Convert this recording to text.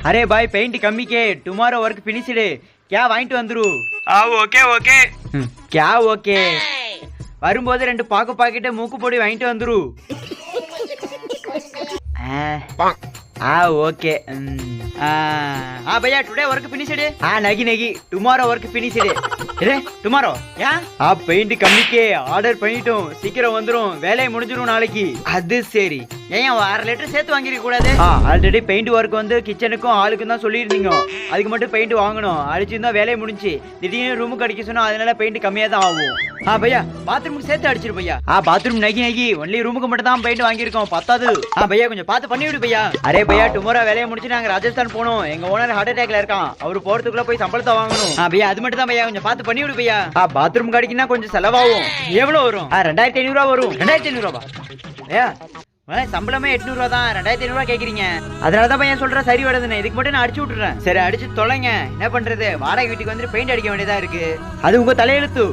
अरे भाई पेंट कमी के टुमारो वर्क फिनिश्ड क्या வாங்கிட்டு வந்துரு ஓகே ஓகே क्या ओके வரும்போது ரெண்டு பாக்கெட் மூக்கு பொடி வாங்கிட்டு வந்துரு ओके भैया टुडे वर्क फिनिश्ड नहीं tomorrow work finished tomorrow paint கம்மிக்கே ஆர்டர் பண்ணிட்டோம் சீக்கிரம் வந்துரும் வேலையை முடிஞ்சிரும் நாளைக்கு அது சரி ஏன் 1/2 லிட்டர் சேர்த்து வாங்கிருக்க கூடாது ஆல்ரெடி பெயிண்ட் ஒர்க் வந்து கிச்சனுக்கும் ஹாலுக்கும் தான் சொல்லியிருந்தீங்க அதுக்கு மட்டும் பெயிண்ட் வாங்கணும் அடிச்சிருந்தா வேலையை முடிஞ்சு திடீர்னு ரூமுக்கு அடிக்க சொன்னா அதனால பெயிண்ட் கம்மியா தான் ஆகும் भैया பாத்ரூமுக்கு சேர்த்து அடிச்சிரு भैया பாத்ரூம் நகி ஒன்லி ரூமுக்கு மட்டும் தான் பெயிண்ட் வாங்கியிருக்கோம் பத்தாது भैया கொஞ்சம் பார்த்து பண்ணி விடு भैया அரே भैया டுமாரோ வேலையை முடிச்சு நாங்க ராஜஸ்தான் போகணும் எங்க ஓனர் ஹார்ட் அட்டாக்ல இருக்கான் அவர் போறதுக்குள்ள போய் சம்பளத்தை வாங்கணும் भैया அது மட்டும் தான் भैया கொஞ்சம் பார்த்து பண்ணி விடு भैया பாத்ரூம் கடிக்கினா கொஞ்சம் செலவாகும் எவ்வளவு வரும் 2500 ரூபாய் வரும் 2500 ரூபாய் சம்பளமே 800 ரூபாய் தான் 2500 ரூபாய் கேக்குறீங்க அதனாலதான் பையன் சொல்றேன் சரி வருதுன்னு இதுக்கு மட்டும் நான் அடிச்சு விட்டுறேன் சரி அடிச்சு தொலைங்க என்ன பண்றது வாடகை வீட்டுக்கு வந்து பெயிண்ட் அடிக்க வேண்டியதா இருக்கு அது உங்க தலையெழுத்து